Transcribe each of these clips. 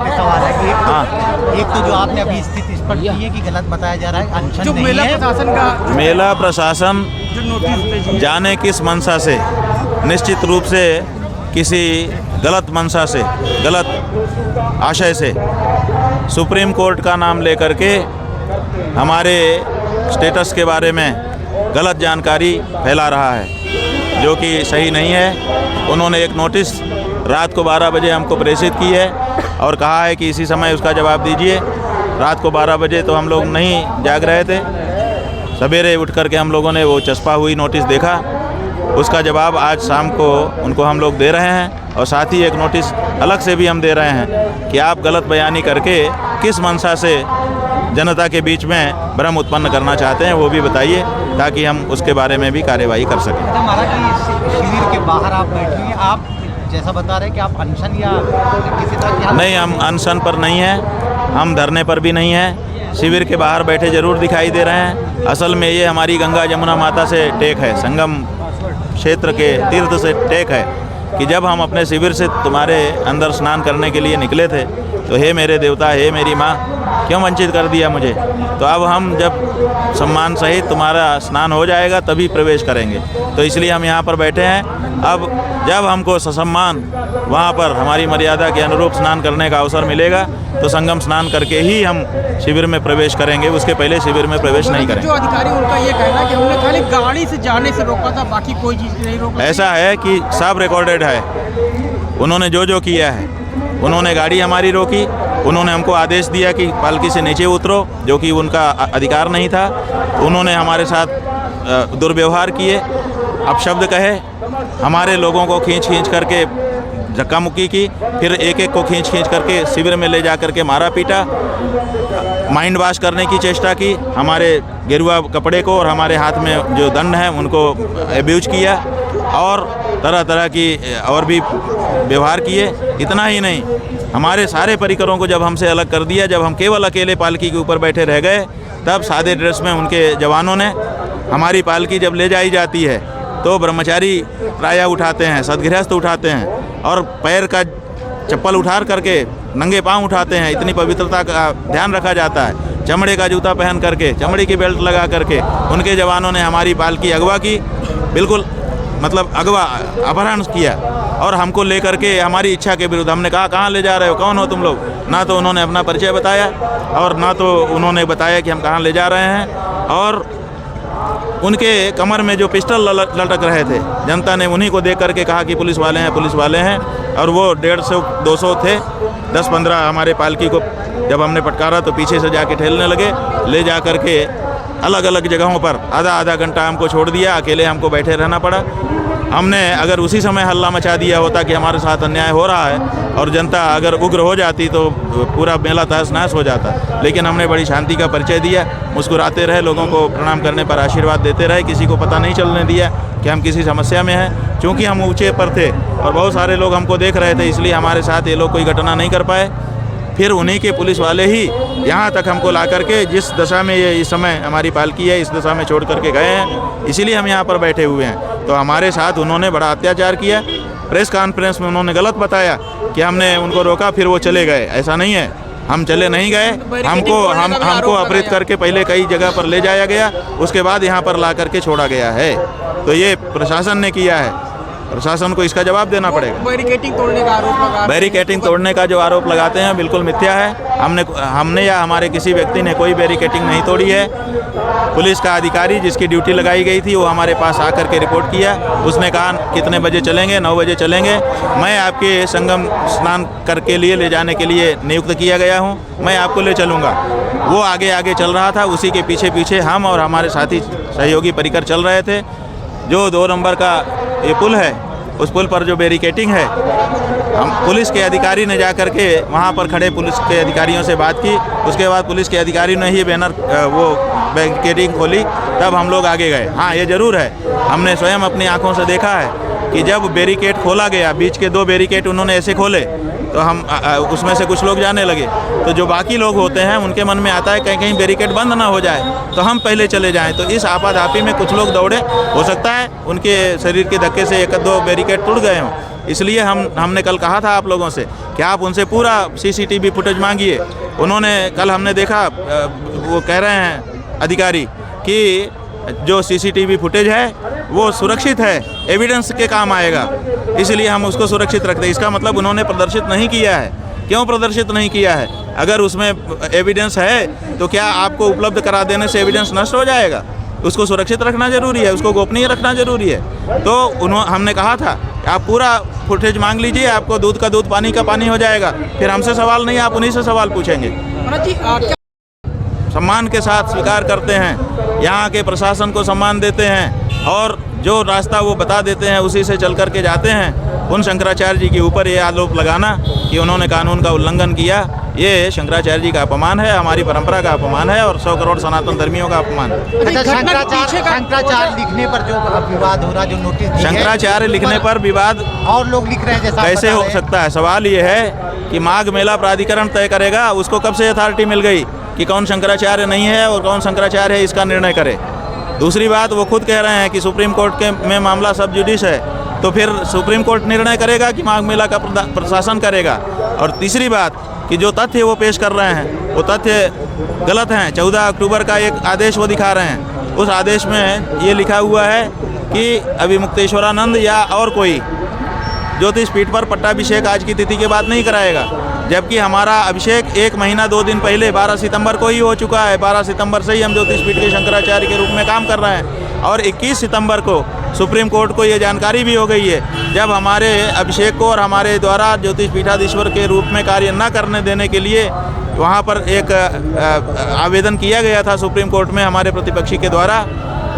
छोटे सवाल है। एक तो जो आपने अभी स्थिति स्पष्ट की है कि गलत बताया जा रहा है, अनशन जो नहीं मेला है। प्रशासन का मेला प्रशासन जो नोटिस जाने किस मंशा से, निश्चित रूप से किसी गलत मंशा से, गलत आशय से सुप्रीम कोर्ट का नाम लेकर के हमारे स्टेटस के बारे में गलत जानकारी फैला रहा है, जो कि सही नहीं है। उन्होंने एक नोटिस रात को 12 बजे हमको प्रेषित की है और कहा है कि इसी समय उसका जवाब दीजिए। रात को 12 बजे तो हम लोग नहीं जाग रहे थे, सवेरे उठ कर के हम लोगों ने वो चस्पा हुई नोटिस देखा, उसका जवाब आज शाम को उनको हम लोग दे रहे हैं। और साथ ही एक नोटिस अलग से भी हम दे रहे हैं कि आप गलत बयानी करके किस मंशा से जनता के बीच में भ्रम उत्पन्न करना चाहते हैं वो भी बताइए, ताकि हम उसके बारे में भी कार्यवाही कर सकें। हमारा कि शिविर के बाहर आप बैठे हैं, आप जैसा बता रहे हैं कि आप अनशन या किसी तरह की नहीं, हम अनशन पर नहीं हैं, हम धरने पर भी नहीं हैं, शिविर के बाहर बैठे ज़रूर दिखाई दे रहे हैं। असल में ये हमारी गंगा जमुना माता से टेक है, संगम क्षेत्र के तीर्थ से टेक है कि जब हम अपने शिविर से तुम्हारे अंदर स्नान करने के लिए निकले थे तो हे मेरे देवता, हे मेरी माँ, क्यों वंचित कर दिया मुझे। तो अब हम जब सम्मान सहित तुम्हारा स्नान हो जाएगा तभी प्रवेश करेंगे, तो इसलिए हम यहाँ पर बैठे हैं। अब जब हमको ससम्मान वहाँ पर हमारी मर्यादा के अनुरूप स्नान करने का अवसर मिलेगा तो संगम स्नान करके ही हम शिविर में प्रवेश करेंगे, उसके पहले शिविर में प्रवेश नहीं करेंगे। जो अधिकारी उनका ये कहना है कि हमने खाली गाड़ी से जाने से रोका था, बाकी कोई चीज़ नहीं रोका। ऐसा है कि सब रिकॉर्डेड है, उन्होंने जो किया है। उन्होंने गाड़ी हमारी रोकी, उन्होंने हमको आदेश दिया कि पालकी से नीचे उतरो, जो कि उनका अधिकार नहीं था। उन्होंने हमारे साथ दुर्व्यवहार किए, अपशब्द कहे, हमारे लोगों को खींच करके धक्का मुक्की की, फिर एक को खींच करके शिविर में ले जा करके मारा पीटा, माइंड वॉश करने की चेष्टा की, हमारे गेरुआ कपड़े को और हमारे हाथ में जो दंड हैं उनको एब्यूज किया और तरह तरह की और भी व्यवहार किए। इतना ही नहीं, हमारे सारे परिकरों को जब हमसे अलग कर दिया, जब हम केवल अकेले पालकी के ऊपर बैठे रह गए, तब सादे ड्रेस में उनके जवानों ने हमारी पालकी जब ले जाई जाती है तो ब्रह्मचारी प्रायः उठाते हैं, सदगृहस्थ उठाते हैं और पैर का चप्पल उठार करके नंगे पांव उठाते हैं। इतनी पवित्रता का ध्यान रखा जाता है। चमड़े का जूता पहन करके, चमड़े की बेल्ट लगा करके उनके जवानों ने हमारी पालकी अगवा की, बिल्कुल मतलब अगवा अपहरण किया और हमको लेकर के हमारी इच्छा के विरुद्ध। हमने कहा कहाँ ले जा रहे हो, कौन हो तुम लोग। ना तो उन्होंने अपना परिचय बताया और ना तो उन्होंने बताया कि हम कहाँ ले जा रहे हैं। और उनके कमर में जो पिस्टल लटक रहे थे, जनता ने उन्हीं को देख करके कहा कि पुलिस वाले हैं, पुलिस वाले हैं। और वो 150-200 थे, 10-15 हमारे पालकी को जब हमने पटकारा तो पीछे से जाके ठेलने लगे, ले जा करके अलग अलग जगहों पर आधा घंटा हमको छोड़ दिया, अकेले हमको बैठे रहना पड़ा। हमने अगर उसी समय हल्ला मचा दिया होता कि हमारे साथ अन्याय हो रहा है और जनता अगर उग्र हो जाती तो पूरा मेला तहस नहस हो जाता, लेकिन हमने बड़ी शांति का परिचय दिया, मुस्कुराते रहे, लोगों को प्रणाम करने पर आशीर्वाद देते रहे, किसी को पता नहीं चलने दिया कि हम किसी समस्या में हैं। चूँकि हम ऊँचे पर थे और बहुत सारे लोग हमको देख रहे थे, इसलिए हमारे साथ ये लोग कोई घटना नहीं कर पाए। फिर उन्हीं के पुलिस वाले ही यहाँ तक हमको ला करके, जिस दशा में ये इस समय हमारी पालकी है, इस दशा में छोड़ करके गए हैं, इसीलिए हम यहाँ पर बैठे हुए हैं। तो हमारे साथ उन्होंने बड़ा अत्याचार किया। प्रेस कॉन्फ्रेंस में उन्होंने गलत बताया कि हमने उनको रोका फिर वो चले गए। ऐसा नहीं है, हम चले नहीं गए। हमको अपहृत करके पहले कई जगह पर ले जाया गया, उसके बाद यहाँ पर ला करके छोड़ा गया है। तो ये प्रशासन ने किया है, प्रशासन को इसका जवाब देना पड़ेगा। बैरिकेटिंग तोड़ने का आरोप लगा, बैरिकेटिंग तोड़ने का जो आरोप लगाते हैं बिल्कुल मिथ्या है। हमने या हमारे किसी व्यक्ति ने कोई बैरिकेटिंग नहीं तोड़ी है। पुलिस का अधिकारी जिसकी ड्यूटी लगाई गई थी वो हमारे पास आकर के रिपोर्ट किया, उसने कहा कितने बजे चलेंगे, 9 बजे चलेंगे। मैं आपके संगम स्नान करके लिए ले जाने के लिए नियुक्त किया गया हूँ, मैं आपको ले चलूँगा। वो आगे आगे चल रहा था, उसी के पीछे पीछे हम और हमारे साथी सहयोगी परिकर चल रहे थे। जो 2 नंबर का ये पुल है, उस पुल पर जो बैरिकेटिंग है, हम पुलिस के अधिकारी ने जा कर के वहाँ पर खड़े पुलिस के अधिकारियों से बात की। उसके बाद पुलिस के अधिकारी ने ही बैनर वो बैरिकेटिंग खोली, तब हम लोग आगे गए। हाँ, ये ज़रूर है, हमने स्वयं अपनी आंखों से देखा है कि जब बैरिकेड खोला गया, बीच के 2 बैरिकेड उन्होंने ऐसे खोले तो हम उसमें से कुछ लोग जाने लगे। तो जो बाकी लोग होते हैं उनके मन में आता है कहीं कहीं बैरिकेड बंद ना हो जाए तो हम पहले चले जाएं। तो इस आपाधापी में कुछ लोग दौड़े, हो सकता है उनके शरीर के धक्के से 1-2 बैरिकेड टूट गए हों, इसलिए हमने कल कहा था आप लोगों से कि आप उनसे पूरा CCTV फुटेज मांगिए। उन्होंने कल हमने देखा वो कह रहे हैं अधिकारी कि जो CCTV फुटेज है वो सुरक्षित है, एविडेंस के काम आएगा, इसलिए हम उसको सुरक्षित रखते हैं। इसका मतलब उन्होंने प्रदर्शित नहीं किया है। क्यों प्रदर्शित नहीं किया है? अगर उसमें एविडेंस है तो क्या आपको उपलब्ध करा देने से एविडेंस नष्ट हो जाएगा? उसको सुरक्षित रखना जरूरी है, उसको गोपनीय रखना जरूरी है। तो हमने कहा था आप पूरा फुटेज मांग लीजिए, आपको दूध का दूध पानी का पानी हो जाएगा। फिर हमसे सवाल नहीं, आप उन्हीं से सवाल पूछेंगे। महाराज जी क्या सम्मान के साथ स्वीकार करते हैं, यहाँ के प्रशासन को सम्मान देते हैं और जो रास्ता वो बता देते हैं उसी से चल कर के जाते हैं। उन शंकराचार्य जी के ऊपर ये आरोप लगाना कि उन्होंने कानून का उल्लंघन किया, ये शंकराचार्य जी का अपमान है, हमारी परंपरा का अपमान है और 100 करोड़ सनातन धर्मियों का अपमान है। अच्छा, शंकराचार्य लिखने पर जो विवाद हो रहा, जो नोटिस दी है, शंकराचार्य लिखने पर विवाद और लोग लिख रहे हैं जैसा कैसे हो सकता है? सवाल ये है कि माघ मेला प्राधिकरण तय करेगा, उसको कब से अथॉरिटी मिल गई कि कौन शंकराचार्य नहीं है और कौन शंकराचार्य है, इसका निर्णय करे। दूसरी बात, वो खुद कह रहे हैं कि सुप्रीम कोर्ट के में मामला सब जुडिस है, तो फिर सुप्रीम कोर्ट निर्णय करेगा कि माघ मेला का प्रशासन करेगा। और तीसरी बात कि जो तथ्य वो पेश कर रहे हैं वो तथ्य गलत हैं। 14 अक्टूबर का एक आदेश वो दिखा रहे हैं, उस आदेश में ये लिखा हुआ है कि अभिमुक्तेश्वरानंद या और कोई ज्योतिष पीठ पर पट्टाभिषेक आज की तिथि के बाद नहीं कराएगा, जबकि हमारा अभिषेक 1 महीना 2 दिन पहले 12 सितंबर को ही हो चुका है। 12 सितंबर से ही हम ज्योतिष पीठ के शंकराचार्य के रूप में काम कर रहे हैं और 21 सितंबर को सुप्रीम कोर्ट को ये जानकारी भी हो गई है। जब हमारे अभिषेक को और हमारे द्वारा ज्योतिष पीठाधीश्वर के रूप में कार्य न करने देने के लिए वहाँ पर एक आवेदन किया गया था सुप्रीम कोर्ट में हमारे प्रतिपक्षी के द्वारा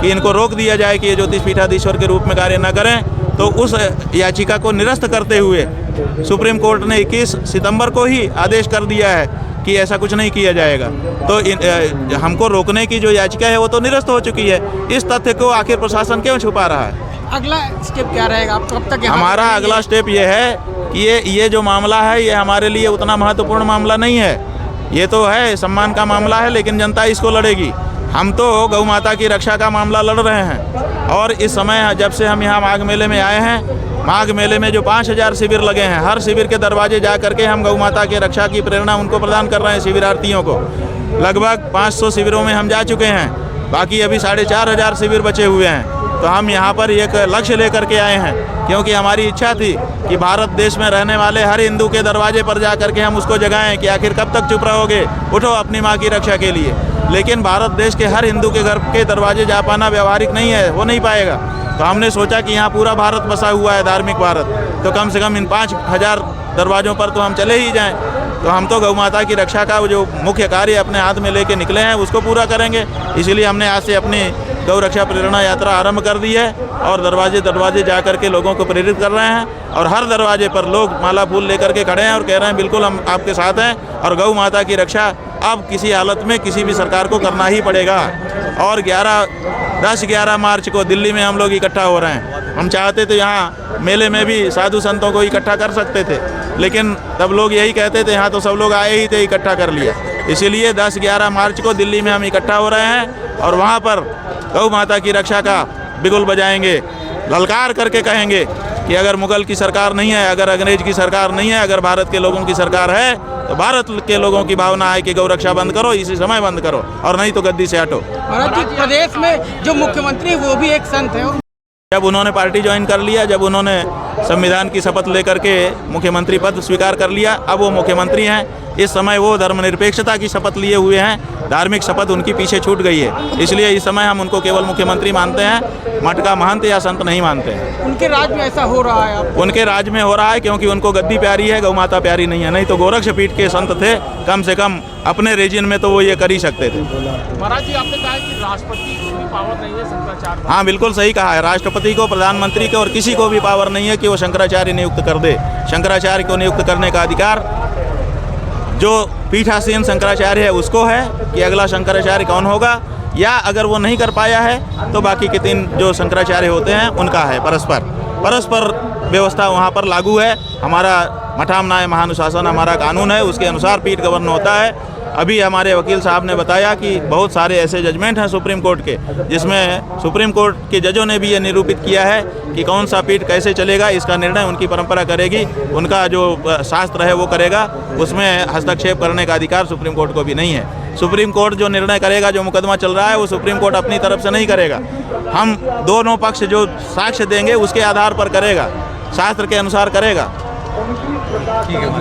कि इनको रोक दिया जाए कि ये ज्योतिष पीठाधीश्वर के रूप में कार्य न करें, तो उस याचिका को निरस्त करते हुए सुप्रीम कोर्ट ने 21 सितंबर को ही आदेश कर दिया है कि ऐसा कुछ नहीं किया जाएगा। तो हमको रोकने की जो याचिका है वो तो निरस्त हो चुकी है। इस तथ्य को आखिर प्रशासन क्यों छुपा रहा है? अगला स्टेप क्या रहेगा? आप कब तक हमारा अगला स्टेप ये है कि ये जो मामला है ये हमारे लिए उतना महत्वपूर्ण मामला नहीं है। ये तो है सम्मान का मामला है, लेकिन जनता इसको लड़ेगी। हम तो गौ माता की रक्षा का मामला लड़ रहे हैं और इस समय जब से हम यहाँ माघ मेले में आए हैं, माघ मेले में जो 5000 शिविर लगे हैं, हर शिविर के दरवाजे जा करके हम गौ माता की रक्षा की प्रेरणा उनको प्रदान कर रहे हैं शिविरार्थियों को। लगभग 500 शिविरों में हम जा चुके हैं, बाकी अभी 4500 शिविर बचे हुए हैं। तो हम यहाँ पर एक लक्ष्य लेकर के आए हैं, क्योंकि हमारी इच्छा थी कि भारत देश में रहने वाले हर हिंदू के दरवाजे पर जा करके हम उसको जगाएं कि आखिर कब तक चुप रहोगे, उठो अपनी माँ की रक्षा के लिए। लेकिन भारत देश के हर हिंदू के घर के दरवाजे जा पाना व्यवहारिक नहीं है, वो नहीं पाएगा। तो हमने सोचा कि यहाँ पूरा भारत बसा हुआ है, धार्मिक भारत, तो कम से कम इन 5000 दरवाज़ों पर तो हम चले ही जाएं। तो हम तो गौ माता की रक्षा का जो मुख्य कार्य अपने हाथ में लेके निकले हैं उसको पूरा करेंगे। इसलिए हमने आज से अपनी गौ रक्षा प्रेरणा यात्रा आरंभ कर दी है और दरवाजे जा कर के लोगों को प्रेरित कर रहे हैं। और हर दरवाजे पर लोग माला फूल लेकर के खड़े हैं और कह रहे हैं बिल्कुल हम आपके साथ हैं और गौ माता की रक्षा अब किसी हालत में किसी भी सरकार को करना ही पड़ेगा। और 10-11 मार्च को दिल्ली में हम लोग इकट्ठा हो रहे हैं। हम चाहते तो यहाँ मेले में भी साधु संतों को इकट्ठा कर सकते थे, लेकिन तब लोग यही कहते थे यहाँ तो सब लोग आए ही थे, इकट्ठा कर लिया। इसीलिए 10-11 मार्च को दिल्ली में हम इकट्ठा हो रहे हैं और वहाँ पर गौ माता की रक्षा का बिगुल बजाएंगे, ललकार करके कहेंगे कि अगर मुगल की सरकार नहीं है, अगर अंग्रेज की सरकार नहीं है, अगर भारत के लोगों की सरकार है, तो भारत के लोगों की भावना है कि गौ रक्षा बंद करो, इसी समय बंद करो और नहीं तो गद्दी से हटो। महाराज जी, प्रदेश में जो मुख्यमंत्री वो भी एक संत है। जब उन्होंने पार्टी ज्वाइन कर लिया, जब उन्होंने संविधान की शपथ लेकर के मुख्यमंत्री पद स्वीकार कर लिया, अब वो मुख्यमंत्री हैं। इस समय वो धर्मनिरपेक्षता की शपथ लिए हुए हैं, धार्मिक शपथ उनकी पीछे छूट गई है। इसलिए इस समय हम उनको केवल मुख्यमंत्री मानते हैं, मठ का महंत या संत नहीं मानते हैं। उनके राज में ऐसा हो रहा है? आप उनके राज में हो रहा है क्योंकि उनको गद्दी प्यारी है, गौ माता प्यारी नहीं है। नहीं तो गोरक्ष पीठ के संत थे, कम से कम अपने रीजन में तो वो ये कर ही सकते थे। महाराज जी, आपने कहा कि राष्ट्रपति को भी पावर नहीं है शंकराचार्य? हाँ, बिल्कुल सही कहा है। राष्ट्रपति को, प्रधानमंत्री को और किसी को भी पावर नहीं है कि वो शंकराचार्य नियुक्त कर दे। शंकराचार्य को नियुक्त करने का अधिकार जो पीठासीन शंकराचार्य है उसको है कि अगला शंकराचार्य कौन होगा, या अगर वो नहीं कर पाया है तो बाकी के 3 जो शंकराचार्य होते हैं उनका है। परस्पर व्यवस्था वहाँ पर लागू है। हमारा मठामनाय महानुशासन हमारा कानून है, उसके अनुसार पीठ गवर्न होता है। अभी हमारे वकील साहब ने बताया कि बहुत सारे ऐसे जजमेंट हैं सुप्रीम कोर्ट के, जिसमें सुप्रीम कोर्ट के जजों ने भी ये निरूपित किया है कि कौन सा पीठ कैसे चलेगा, इसका निर्णय उनकी परंपरा करेगी, उनका जो शास्त्र है वो करेगा, उसमें हस्तक्षेप करने का अधिकार सुप्रीम कोर्ट को भी नहीं है। सुप्रीम कोर्ट जो निर्णय करेगा, जो मुकदमा चल रहा है वो सुप्रीम कोर्ट अपनी तरफ से नहीं करेगा, हम दोनों पक्ष जो साक्ष्य देंगे उसके आधार पर करेगा, शास्त्र के अनुसार करेगा। ठीक है।